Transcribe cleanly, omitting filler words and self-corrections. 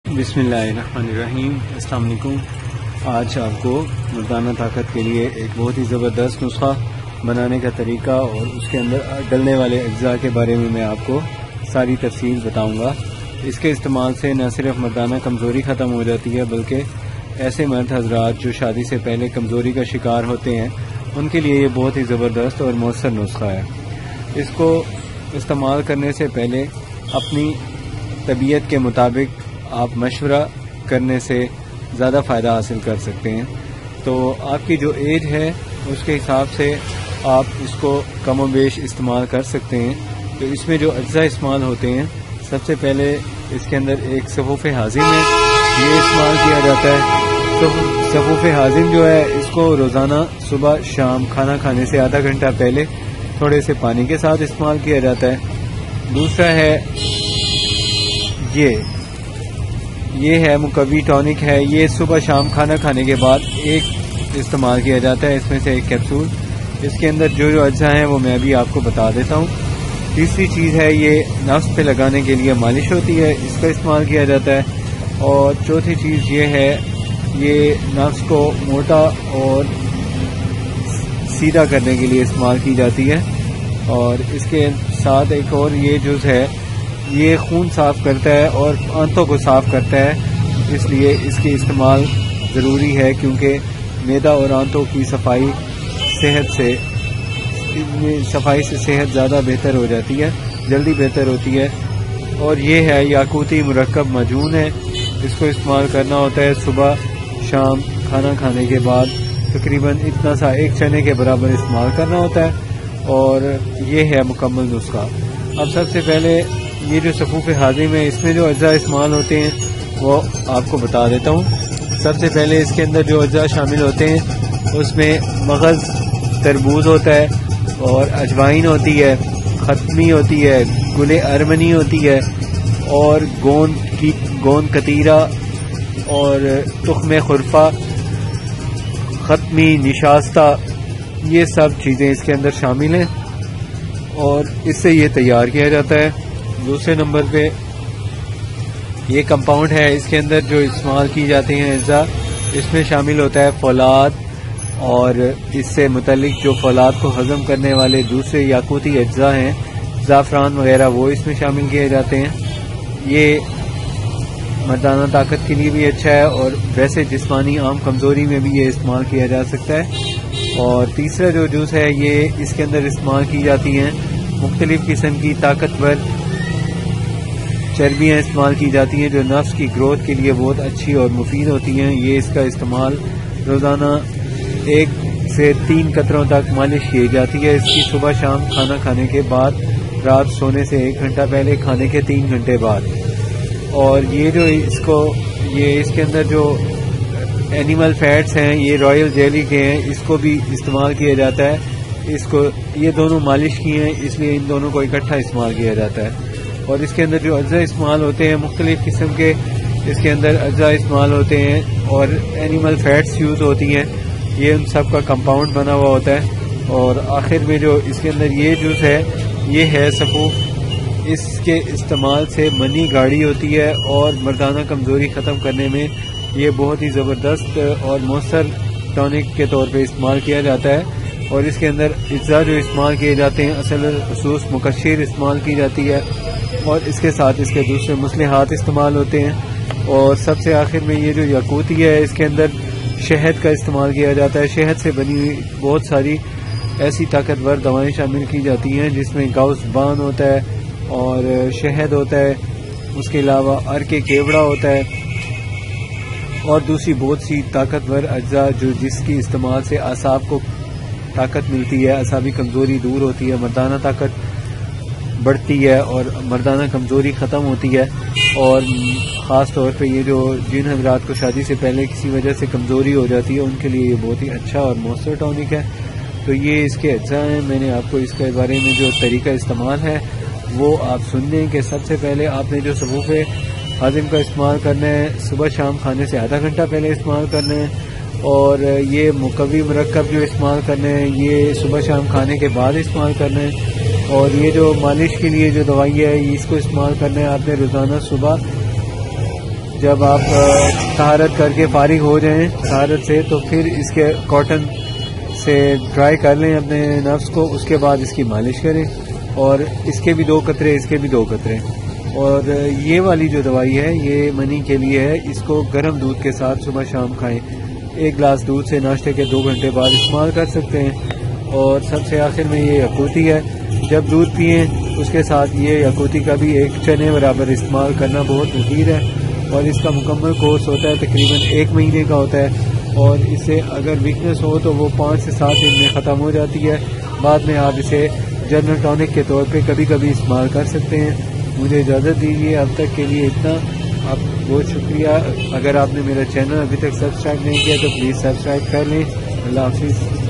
بسم اللہ الرحمن الرحیم۔ السلام علیکم۔ آج آپ کو مردانہ طاقت کے لیے ایک بہت ہی زبردست نسخہ بنانے کا طریقہ اور اس کے اندر ڈلنے والے اجزاء کے بارے میں آپ کو ساری تفصیل بتاؤں گا۔ اس کے استعمال سے نہ صرف مردانہ کمزوری ختم ہو جاتی ہے بلکہ ایسے مرد حضرات جو شادی سے پہلے کمزوری کا شکار ہوتے ہیں ان کے لیے یہ بہت ہی زبردست اور مؤثر نسخہ ہے۔ اس کو استعمال کرنے سے پہلے اپنی طبیعت کے مطابق آپ مشورہ کرنے سے زیادہ فائدہ حاصل کر سکتے ہیں۔ تو آپ کی جو ایج ہے اس کے حساب سے آپ اس کو کم و بیش استعمال کر سکتے ہیں۔ تو اس میں جو اجزاء استعمال ہوتے ہیں، سب سے پہلے اس کے اندر ایک صفوف ہاضم ہے، یہ استعمال کیا جاتا ہے۔ صفوف ہاضم جو ہے اس کو روزانہ صبح شام کھانا کھانے سے آدھا گھنٹہ پہلے تھوڑے سے پانی کے ساتھ استعمال کیا جاتا ہے۔ دوسرا ہے یہ ہے مقوی ٹونک ہے، یہ صبح شام کھانا کھانے کے بعد ایک استعمال کیا جاتا ہے، اس میں سے ایک کیپسول۔ اس کے اندر جو اجزاء ہیں وہ میں ابھی آپ کو بتا دیتا ہوں۔ تیسری چیز ہے یہ نفس پہ لگانے کے لیے مالش ہوتی ہے، اس کا استعمال کیا جاتا ہے۔ اور چوتھی چیز یہ ہے، یہ نفس کو موٹا اور سیدھا کرنے کے لیے استعمال کی جاتی ہے۔ اور اس کے ساتھ ایک اور یہ جز ہے، یہ خون صاف کرتا ہے اور آنتوں کو صاف کرتا ہے، اس لیے اس کی استعمال ضروری ہے کیونکہ معدہ اور آنتوں کی صفائی سے صحت زیادہ بہتر ہو جاتی ہے، جلدی بہتر ہوتی ہے۔ اور یہ ہے یاقوتی مرکب معجون ہے، اس کو استعمال کرنا ہوتا ہے صبح شام کھانا کھانے کے بعد، تقریباً اتنا سا ایک چنے کے برابر استعمال کرنا ہوتا ہے۔ اور یہ ہے مکمل نسخہ۔ اب سب سے پہلے یہ جو صفوف ہاضم ہے اس میں جو اجزاء استعمال ہوتے ہیں وہ آپ کو بتا دیتا ہوں۔ سب سے پہلے اس کے اندر جو اجزاء شامل ہوتے ہیں اس میں مغز، تربوز ہوتا ہے اور اجوائن ہوتی ہے، ختمی ہوتی ہے، گل ارمنی ہوتی ہے اور گوند کتیرہ اور تخم خرفہ، ختمی، نشاستہ، یہ سب چیزیں اس کے اندر شامل ہیں اور اس سے یہ تیار کیا جاتا ہے۔ دوسرے نمبر پہ یہ کمپاؤنڈ ہے، اس کے اندر جو استعمال کی جاتے ہیں اجزاء، اس میں شامل ہوتا ہے فولاد اور اس سے متعلق جو فولاد کو ہضم کرنے والے دوسرے یاقوتی اجزاء ہیں، زعفران وغیرہ، وہ اس میں شامل کیے جاتے ہیں۔ یہ مردانہ طاقت کے لیے بھی اچھا ہے اور ویسے جسمانی عام کمزوری میں بھی یہ استعمال کیا جا سکتا ہے۔ اور تیسرا جو جوس ہے یہ اس کے اندر استعمال کی جاتی ہیں مختلف قسم کی طاقتور چربیاں استعمال کی جاتی ہیں جو نفس کی گروتھ کے لیے بہت اچھی اور مفید ہوتی ہیں۔ یہ اس کا استعمال روزانہ 1 سے 3 قطروں تک مالش کی جاتی ہے، اس کی صبح شام کھانا کھانے کے بعد، رات سونے سے 1 گھنٹہ پہلے، کھانے کے 3 گھنٹے بعد۔ اور یہ جو اس کے اندر جو اینیمل فیٹس ہیں یہ رائل جیلی کے ہیں، اس کو بھی استعمال کیا جاتا ہے۔ یہ دونوں مالش کی ہیں اس لیے ان دونوں کو اکٹھا استعمال کیا جاتا ہے۔ اور اس کے اندر جو اجزاء استعمال ہوتے ہیں مختلف قسم کے اس کے اندر اجزاء استعمال ہوتے ہیں اور اینیمل فیٹس یوز ہوتی ہیں، یہ ان سب کا کمپاؤنڈ بنا ہوا ہوتا ہے۔ اور آخر میں جو اس کے اندر یہ جوس ہے یہ ہے صفوف، اس کے استعمال سے منی گاڑی ہوتی ہے اور مردانہ کمزوری ختم کرنے میں یہ بہت ہی زبردست اور مؤثر ٹونک کے طور پہ استعمال کیا جاتا ہے۔ اور اس کے اندر اجزاء جو استعمال کیے جاتے ہیں اصل خصوص مکشر استعمال کی جاتی ہے اور اس کے ساتھ اس کے دوسرے مصلحات استعمال ہوتے ہیں۔ اور سب سے آخر میں یہ جو یاقوتی ہے اس کے اندر شہد کا استعمال کیا جاتا ہے۔ شہد سے بنی ہوئی بہت ساری ایسی طاقتور دوائیں شامل کی جاتی ہیں جس میں گاؤس بان ہوتا ہے اور شہد ہوتا ہے، اس کے علاوہ ارک کیوڑا ہوتا ہے اور دوسری بہت سی طاقتور اجزاء جس کی استعمال سے اعصاب کو طاقت ملتی ہے، اعصابی کمزوری دور ہوتی ہے، مردانہ طاقت بڑھتی ہے اور مردانہ کمزوری ختم ہوتی ہے۔ اور خاص طور پہ یہ جو جن حضرات کو شادی سے پہلے کسی وجہ سے کمزوری ہو جاتی ہے ان کے لیے یہ بہت ہی اچھا اور مؤثر ٹونک ہے۔ تو یہ اس کے اجزاء ہیں، میں نے آپ کو اس کے بارے میں جو طریقہ استعمال ہے وہ آپ سن لیں کہ سب سے پہلے آپ نے جو صفوف ہاضم کا استعمال کرنا ہے صبح شام کھانے سے آدھا گھنٹہ پہلے استعمال کرنا ہے، اور یہ مقوی مرکب جو استعمال کرنا ہے یہ صبح شام کھانے کے بعد استعمال کرنا ہے، اور یہ جو مالش کے لیے جو دوائی ہے اس کو استعمال کرنا ہے آپ نے روزانہ صبح جب آپ طہارت کر کے فارغ ہو جائیں طہارت سے تو پھر اس کے کاٹن سے ڈرائی کر لیں اپنے نفس کو. اس کے بعد اس کی مالش کریں اور اس کے بھی 2 قطرے اس کے بھی 2 قطرے. اور یہ والی جو دوائی ہے یہ منی کے لیے ہے. اس کو گرم دودھ کے ساتھ صبح شام کھائیں. 1 گلاس دودھ سے ناشتے کے 2 گھنٹے بعد استعمال کر سکتے ہیں. اور سب سے آخر میں یہ یاقوتی ہے. جب دودھ پئیں اس کے ساتھ یہ یاقوتی کا بھی 1 چنے برابر استعمال کرنا بہت مفید ہے. اور اس کا مکمل کورس ہوتا ہے تقریباً 1 مہینے کا ہوتا ہے. اور اسے اگر ویکنس ہو تو وہ 5 سے 7 دن میں ختم ہو جاتی ہے. بعد میں آپ اسے جنرل ٹانک کے طور پہ کبھی کبھی استعمال کر سکتے ہیں. مجھے اجازت دیجیے اب تک کے لیے اتنا. آپ بہت شکریہ. اگر آپ نے میرا چینل ابھی تک سبسکرائب نہیں کیا تو پلیز سبسکرائب کر لیں. اللہ حافظ.